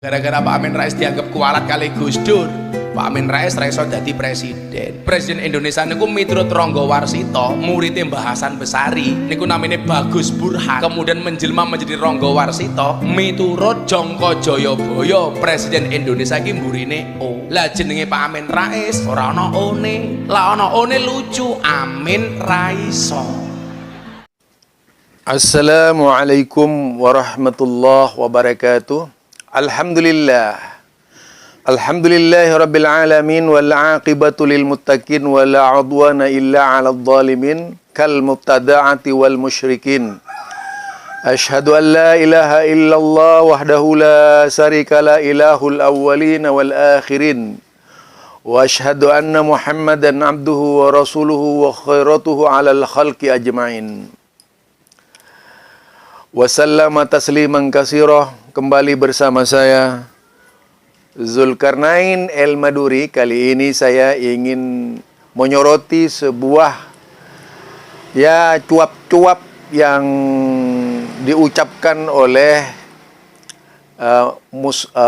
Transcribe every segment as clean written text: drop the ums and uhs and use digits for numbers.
Gara-gara Pak Amin Rais dianggap kualat kali Gus Dur, Pak Amin Rais raiso dadi presiden. Presiden Indonesia niku miturut Rangga Warsita, muridé Mbah Hasan Besari niku namine Bagus Burhan. Kemudian menjelma menjadi Rangga Warsita miturut Jongko Joyoboyo. Presiden Indonesia iki mburine O. Lah jenenge Pak Amin Rais ora ana one. Lah ana one lucu, Amin Raiso. Assalamualaikum warahmatullahi wabarakatuh. Alhamdulillah Rabbil alamin wal aqibatu lil muttaqin wala udwana illa 'alal zalimin kal mubtada'ati wal musyrikin. Asyhadu an la ilaha illallah wahdahu la syarika la ilahul awwalin wal akhirin. Wa asyhadu anna Muhammadan 'abduhu wa rasuluhu wa khairatuhu 'alal khalqi ajma'in. Wasallama tasliman katsira. Kembali bersama saya Zulkarnain El Maduri. Kali ini saya ingin menyoroti sebuah cuap-cuap yang diucapkan oleh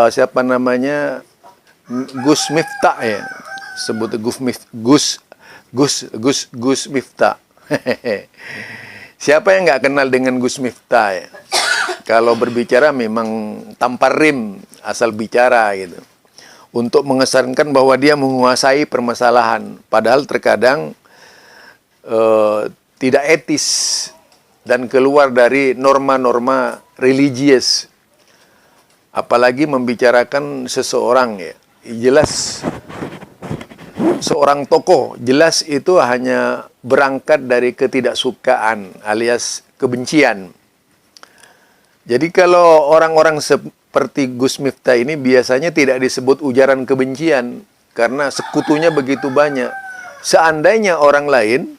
siapa namanya, Gus Miftah ya. Sebut Gus Miftah. Siapa yang nggak kenal dengan Gus Miftah ya? Kalau berbicara memang tanpa rim, asal bicara gitu. Untuk mengesankan bahwa dia menguasai permasalahan. Padahal terkadang tidak etis dan keluar dari norma-norma religius. Apalagi membicarakan seseorang ya. Jelas seorang tokoh, jelas itu hanya berangkat dari ketidaksukaan alias kebencian. Jadi kalau orang-orang seperti Gus Miftah ini biasanya tidak disebut ujaran kebencian karena sekutunya begitu banyak. Seandainya orang lain,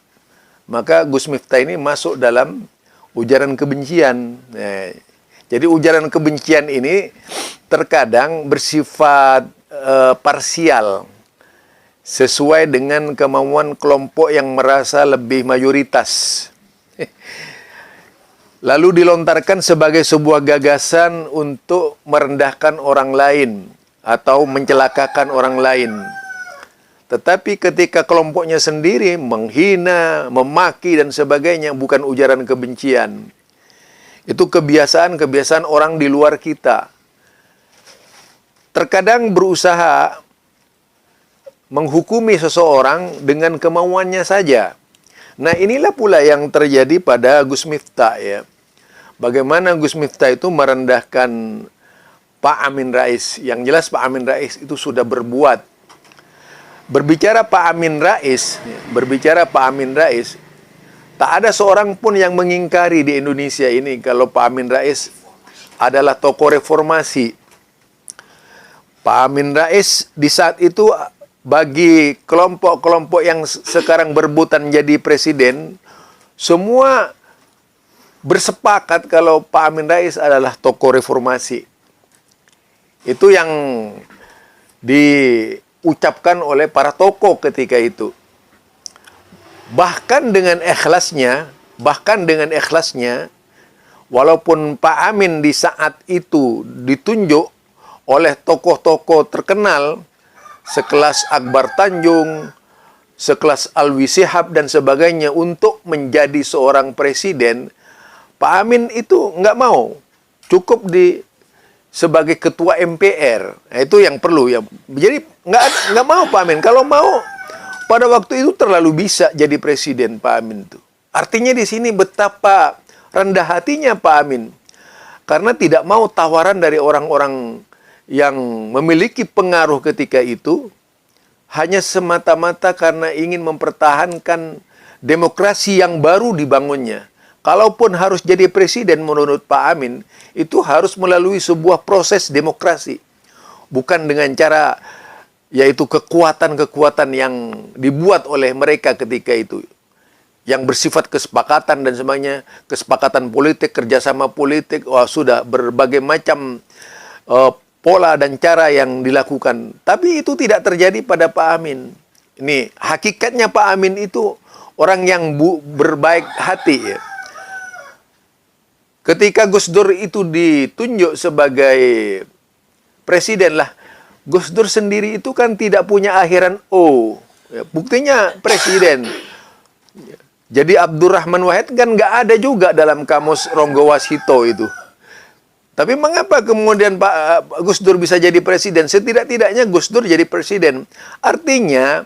maka Gus Miftah ini masuk dalam ujaran kebencian. Jadi ujaran kebencian ini terkadang bersifat parsial, sesuai dengan kemauan kelompok yang merasa lebih mayoritas. Lalu dilontarkan sebagai sebuah gagasan untuk merendahkan orang lain atau mencelakakan orang lain. Tetapi ketika kelompoknya sendiri menghina, memaki dan sebagainya, bukan ujaran kebencian. Itu kebiasaan-kebiasaan orang di luar kita. Terkadang berusaha menghukumi seseorang dengan kemauannya saja. Nah, inilah pula yang terjadi pada Gus Miftah ya. Bagaimana Gus Miftah itu merendahkan Pak Amin Rais. Yang jelas Pak Amin Rais itu sudah berbuat. Berbicara Pak Amin Rais, tak ada seorang pun yang mengingkari di Indonesia ini kalau Pak Amin Rais adalah tokoh reformasi. Pak Amin Rais di saat itu bagi kelompok-kelompok yang sekarang berebutan jadi presiden, semua bersepakat kalau Pak Amin Rais adalah tokoh reformasi. Itu yang diucapkan oleh para tokoh ketika itu. Bahkan dengan ikhlasnya, walaupun Pak Amin di saat itu ditunjuk oleh tokoh-tokoh terkenal, sekelas Akbar Tanjung, sekelas Alwi Shihab dan sebagainya untuk menjadi seorang presiden, Pak Amin itu nggak mau, cukup sebagai ketua MPR. Nah, itu yang perlu ya. Jadi nggak mau Pak Amin. Kalau mau pada waktu itu terlalu bisa jadi presiden Pak Amin itu. Artinya di sini betapa rendah hatinya Pak Amin, karena tidak mau tawaran dari orang-orang yang memiliki pengaruh ketika itu hanya semata-mata karena ingin mempertahankan demokrasi yang baru dibangunnya. Kalaupun harus jadi presiden menurut Pak Amin, itu harus melalui sebuah proses demokrasi. Bukan dengan cara, yaitu kekuatan-kekuatan yang dibuat oleh mereka ketika itu. Yang bersifat kesepakatan dan sebagainya, kesepakatan politik, kerjasama politik, sudah berbagai macam pola dan cara yang dilakukan. Tapi itu tidak terjadi pada Pak Amin. Ini hakikatnya Pak Amin itu orang yang berbaik hati ya. Ketika Gus Dur itu ditunjuk sebagai presiden lah. Gus Dur sendiri itu kan tidak punya akhiran O. Ya, buktinya presiden. Jadi Abdurrahman Wahid kan nggak ada juga dalam kamus Ronggo Wasito itu. Tapi mengapa kemudian Pak Gus Dur bisa jadi presiden? Setidak-tidaknya Gus Dur jadi presiden. Artinya,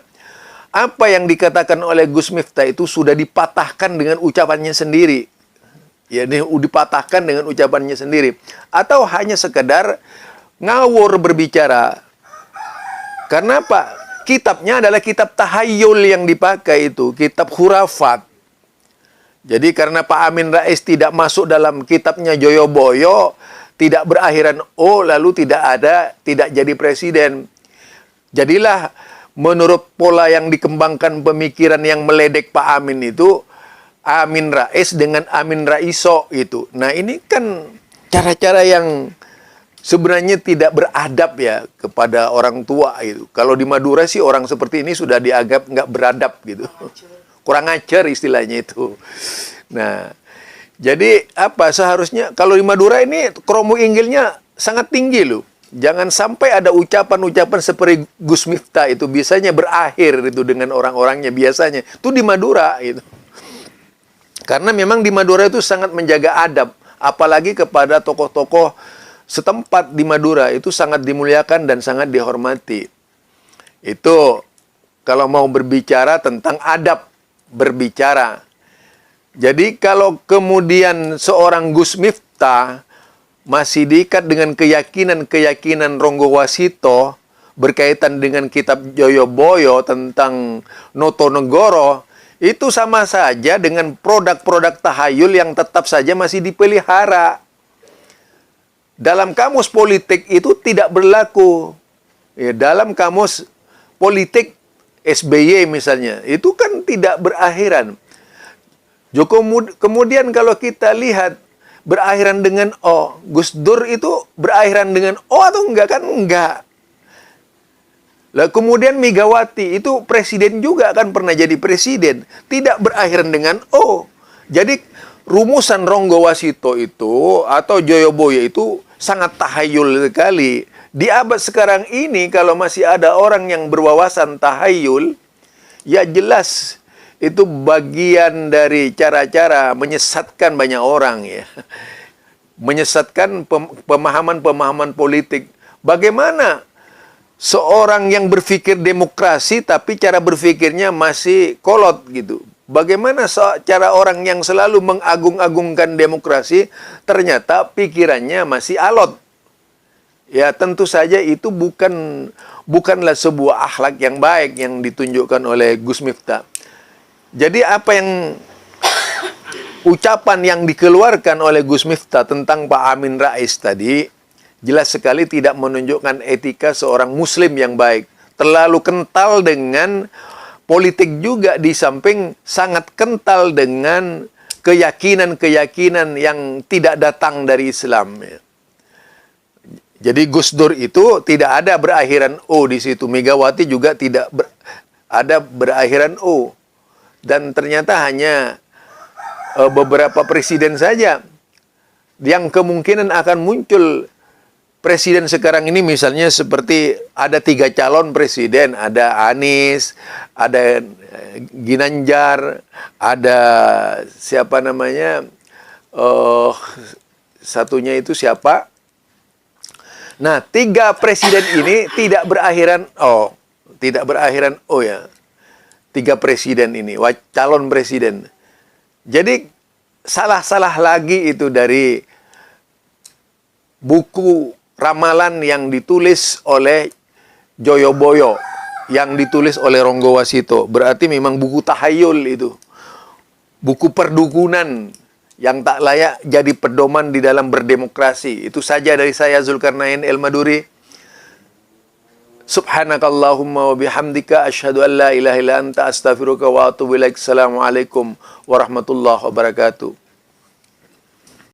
apa yang dikatakan oleh Gus Miftah itu sudah dipatahkan dengan ucapannya sendiri. Ya, ini dipatahkan dengan ucapannya sendiri. Atau hanya sekedar ngawur berbicara. Karena apa? Kitabnya adalah kitab tahayul yang dipakai itu. Kitab khurafat. Jadi karena Pak Amin Rais tidak masuk dalam kitabnya Joyoboyo, tidak berakhiran O, lalu tidak jadi presiden. Jadilah menurut pola yang dikembangkan pemikiran yang meledek Pak Amin itu, Amin Rais dengan Amin Raiso itu. Nah ini kan cara-cara yang sebenarnya tidak beradab ya kepada orang tua itu. Kalau di Madura sih orang seperti ini sudah dianggap nggak beradab gitu. Kurang ajar istilahnya itu. Nah, jadi apa seharusnya kalau di Madura ini kromo inggilnya sangat tinggi loh. Jangan sampai ada ucapan-ucapan seperti Gus Miftah itu biasanya berakhir itu dengan orang-orangnya biasanya. Itu di Madura itu. Karena memang di Madura itu sangat menjaga adab, apalagi kepada tokoh-tokoh setempat di Madura itu sangat dimuliakan dan sangat dihormati. Itu kalau mau berbicara tentang adab berbicara. Jadi kalau kemudian seorang Gus Miftah masih diikat dengan keyakinan-keyakinan Ronggo Wasito berkaitan dengan kitab Joyoboyo tentang Notonegoro, itu sama saja dengan produk-produk tahayul yang tetap saja masih dipelihara. Dalam kamus politik itu tidak berlaku. Ya, dalam kamus politik SBY misalnya, itu kan tidak berakhiran. Kemudian kalau kita lihat berakhiran dengan O, Gus Dur itu berakhiran dengan O atau enggak? Kan enggak. Lah kemudian Megawati itu presiden juga kan pernah jadi presiden, tidak berakhiran dengan O. Jadi rumusan Ronggo Wasito itu atau Joyoboyo itu sangat tahayul sekali. Di abad sekarang ini kalau masih ada orang yang berwawasan tahayul, ya jelas itu bagian dari cara-cara menyesatkan banyak orang ya. Menyesatkan pemahaman-pemahaman politik. Bagaimana seorang yang berpikir demokrasi tapi cara berpikirnya masih kolot gitu. Bagaimana cara orang yang selalu mengagung-agungkan demokrasi ternyata pikirannya masih alot. Ya tentu saja itu bukanlah sebuah akhlak yang baik yang ditunjukkan oleh Gus Miftah. Jadi apa yang ucapan yang dikeluarkan oleh Gus Miftah tentang Pak Amin Rais tadi jelas sekali tidak menunjukkan etika seorang muslim yang baik. Terlalu kental dengan politik juga di samping sangat kental dengan keyakinan-keyakinan yang tidak datang dari Islam. Jadi Gus Dur itu tidak ada berakhiran O di situ. Megawati juga tidak ada berakhiran O. Dan ternyata hanya beberapa presiden saja yang kemungkinan akan muncul. Presiden sekarang ini misalnya seperti ada 3 calon presiden, ada Anies, ada Ginanjar, ada siapa namanya, satunya itu siapa? Nah, 3 presiden ini tidak berakhiran O ya. 3 presiden ini, calon presiden. Jadi salah-salah lagi itu dari buku ramalan yang ditulis oleh Joyoboyo, yang ditulis oleh Ronggo Wasito. Berarti memang buku tahayul itu. Buku perdukunan yang tak layak jadi pedoman di dalam berdemokrasi. Itu saja dari saya, Zulkarnain El Maduri. Subhanakallahumma wa bihamdika asyhadu an la ilaha illa anta astaghfiruka wa atubu ilaik. Assalamualaikum warahmatullahi wabarakatuh.